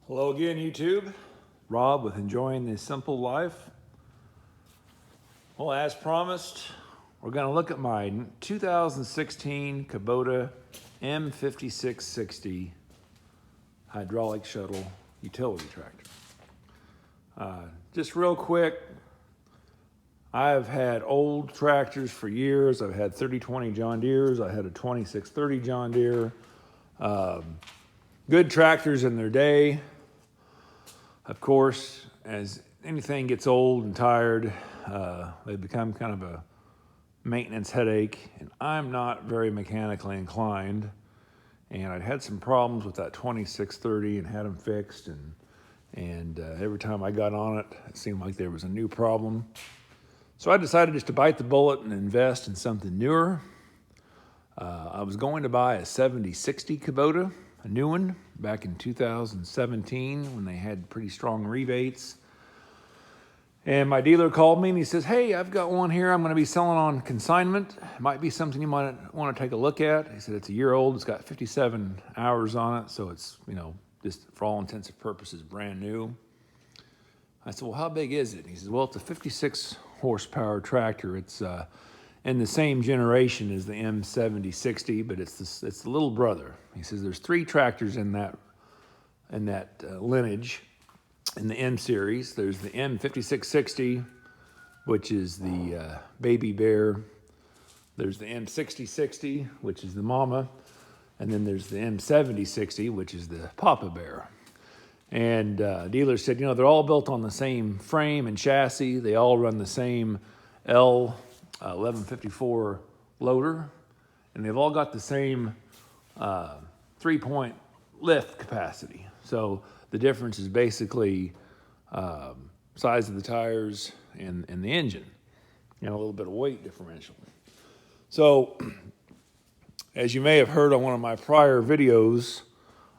Hello again, YouTube. Rob with Enjoying the Simple Life. Well, as promised, we're going to look at my 2016 Kubota M5660 hydraulic shuttle utility tractor. Just real quick, I've had old tractors for years. I've had 3020 John Deeres. I had a 2630 John Deere. Good tractors in their day. Of course, as anything gets old and tired, they become kind of a maintenance headache, and I'm not very mechanically inclined. And I'd had some problems with that 2630 and had them fixed, and every time I got on it, it seemed like there was a new problem. So I decided just to bite the bullet and invest in something newer. I was going to buy a 7060 Kubota, a new one, back in 2017 when they had pretty strong rebates. And my dealer called me and he says, "Hey, I've got one here I'm going to be selling on consignment. It might be something you might want to take a look at." He said, "It's a year old. It's got 57 hours on it. So it's, just for all intents and purposes, brand new." I said, "Well, how big is it?" And he says, "Well, it's a 56 horsepower tractor. It's in the same generation as the M7060, but it's the little brother." He says, "There's 3 tractors in that lineage in the M series. There's the M5660, which is the baby bear. There's the M6060, which is the mama, and then there's the M7060, which is the papa bear." And dealers said, they're all built on the same frame and chassis. They all run the same L1154 loader, and they've all got the same 3-point lift capacity. So the difference is basically size of the tires and the engine, and a little bit of weight differential. So as you may have heard on one of my prior videos,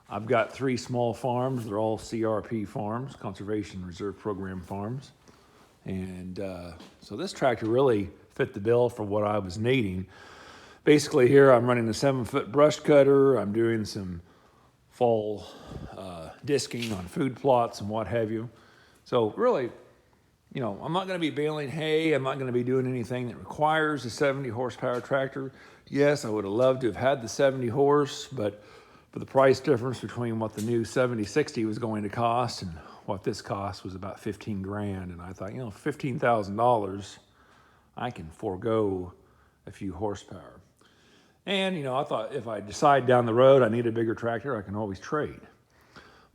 I've got 3 small farms. They're all CRP farms, Conservation Reserve Program farms. And so this tractor really fit the bill for what I was needing. Basically here I'm running a 7-foot brush cutter. I'm doing some fall disking on food plots and what have you. So really, I'm not going to be baling hay. I'm not going to be doing anything that requires a 70 horsepower tractor. Yes, I would have loved to have had the 70 horse, but for the price difference between what the new 7060 was going to cost and what this cost was about 15 grand. And I thought, $15,000, I can forego a few horsepower. And, I thought if I decide down the road I need a bigger tractor, I can always trade.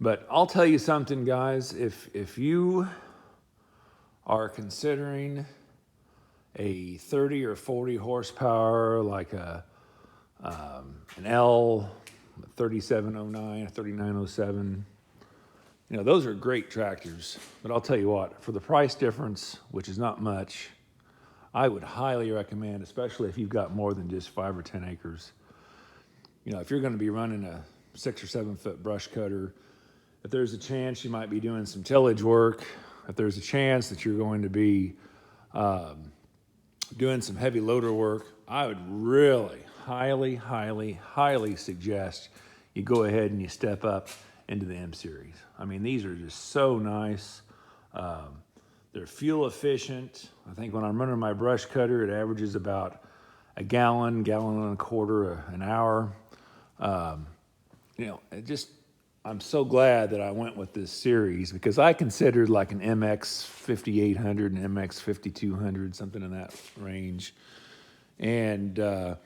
But I'll tell you something, guys, if you are considering a 30 or 40 horsepower, like an L 3709, 3907, those are great tractors. But I'll tell you what, for the price difference, which is not much, I would highly recommend, especially if you've got more than just 5 or 10 acres. If you're going to be running a 6 or 7 foot brush cutter, if there's a chance you might be doing some tillage work, if there's a chance that you're going to be doing some heavy loader work, I would really highly, highly, highly suggest you go ahead and you step up into the M series. I mean, these are just so nice. They're fuel efficient. I think when I'm running my brush cutter, it averages about a gallon and a quarter an hour. I'm so glad that I went with this series, because I considered like an MX 5800 and MX 5200, something in that range. And, they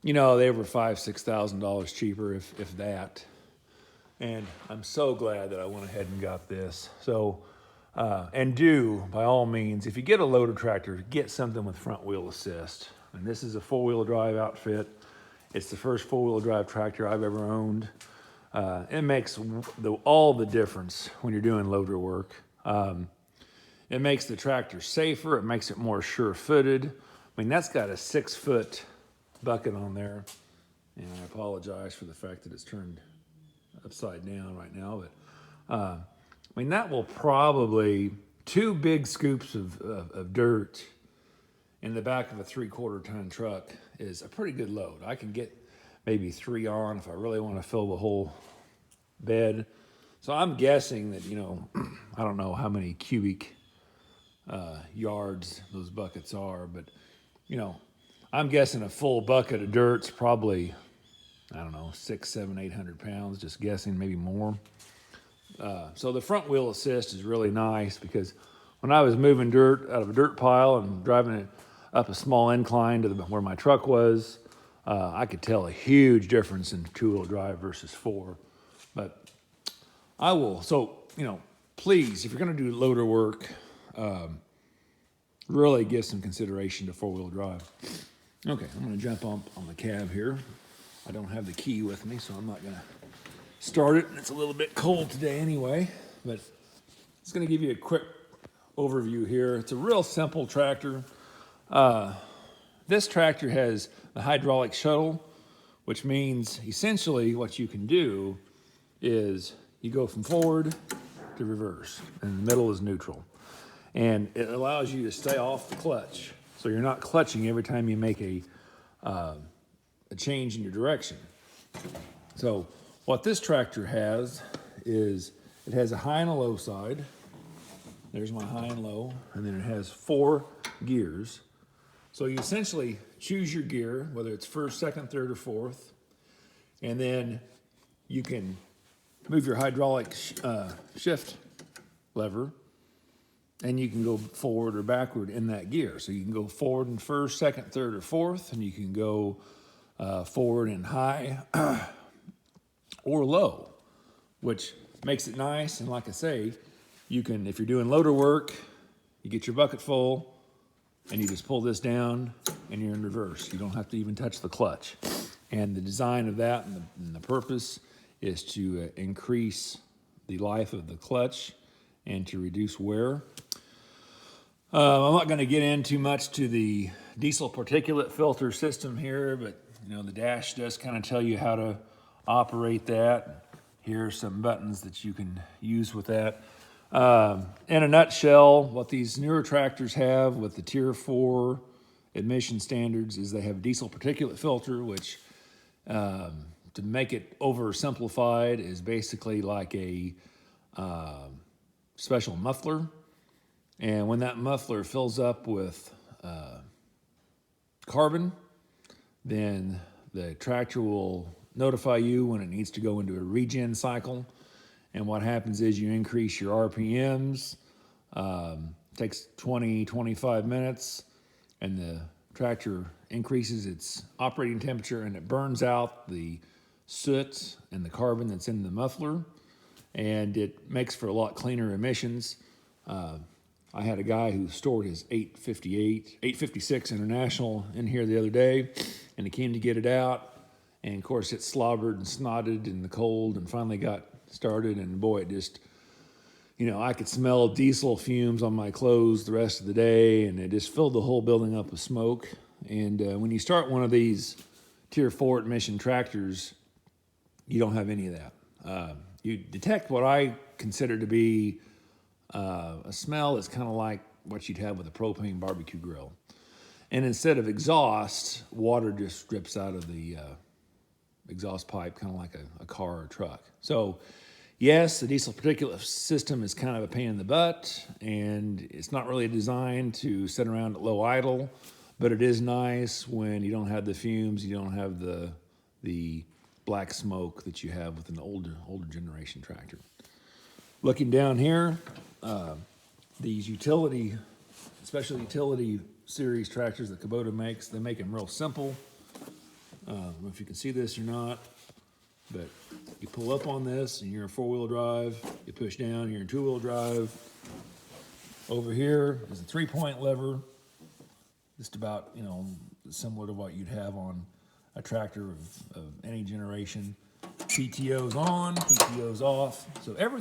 were $5,000-$6,000 cheaper, if that. And I'm so glad that I went ahead and got this. So, by all means, if you get a loader tractor, get something with front wheel assist. And this is a 4-wheel drive outfit. It's the first 4-wheel drive tractor I've ever owned. It makes all the difference when you're doing loader work. It makes the tractor safer. It makes it more sure-footed. I mean, that's got a 6-foot bucket on there. And I apologize for the fact that it's turned upside down right now. But that will probably 2 big scoops of dirt in the back of a 3/4 ton truck is a pretty good load. I can get maybe 3 on if I really want to fill the whole bed. So I'm guessing that, I don't know how many cubic yards those buckets are, but, I'm guessing a full bucket of dirt's probably, I don't know, 600, 700, 800 pounds, just guessing, maybe more. So the front wheel assist is really nice because when I was moving dirt out of a dirt pile and driving it up a small incline to where my truck was, I could tell a huge difference in two-wheel drive versus four. But I will, please, if you're going to do loader work, really give some consideration to four-wheel drive. Okay, I'm going to jump on the cab here. I don't have the key with me, so I'm not going to start it. It's a little bit cold today anyway, but it's going to give you a quick overview here. It's a real simple tractor. This tractor has the hydraulic shuttle, which means essentially what you can do is you go from forward to reverse, and the middle is neutral. And it allows you to stay off the clutch, so you're not clutching every time you make a change in your direction. So what this tractor has is it has a high and a low side. There's my high and low, and then it has 4 gears. So you essentially choose your gear, whether it's first, second, third, or fourth, and then you can move your hydraulic shift lever, and you can go forward or backward in that gear. So you can go forward in first, second, third, or fourth, and you can go forward in high or low, which makes it nice. And like I say, you can, if you're doing loader work, you get your bucket full, and you just pull this down, and you're in reverse. You don't have to even touch the clutch. And the design of that and the purpose is to increase the life of the clutch and to reduce wear. I'm not going to get into much to the diesel particulate filter system here, but the dash does kind of tell you how to operate that. Here are some buttons that you can use with that. In a nutshell, what these newer tractors have with the Tier 4 emission standards is they have a diesel particulate filter, which, to make it oversimplified, is basically like a special muffler. And when that muffler fills up with carbon, then the tractor will notify you when it needs to go into a regen cycle. And what happens is you increase your RPMs, takes 20, 25 minutes, and the tractor increases its operating temperature, and it burns out the soot and the carbon that's in the muffler, and it makes for a lot cleaner emissions. I had a guy who stored his 856 International in here the other day, and he came to get it out, and of course it slobbered and snotted in the cold and finally got started, and boy, it just, I could smell diesel fumes on my clothes the rest of the day, and it just filled the whole building up with smoke. And when you start one of these Tier 4 emission tractors, you don't have any of that. You detect what I consider to be a smell that's kind of like what you'd have with a propane barbecue grill. And instead of exhaust, water just drips out of the exhaust pipe, kind of like a car or a truck. So yes, the diesel particulate system is kind of a pain in the butt, and it's not really designed to sit around at low idle, but it is nice when you don't have the fumes, you don't have the black smoke that you have with an older generation tractor. Looking down here, these special utility series tractors that Kubota makes, they make them real simple. I don't know if you can see this or not, but you pull up on this and you're in 4-wheel drive. You push down, you're in 2-wheel drive. Over here is a 3-point lever, just about, similar to what you'd have on a tractor of any generation. PTO's on, PTO's off. So everything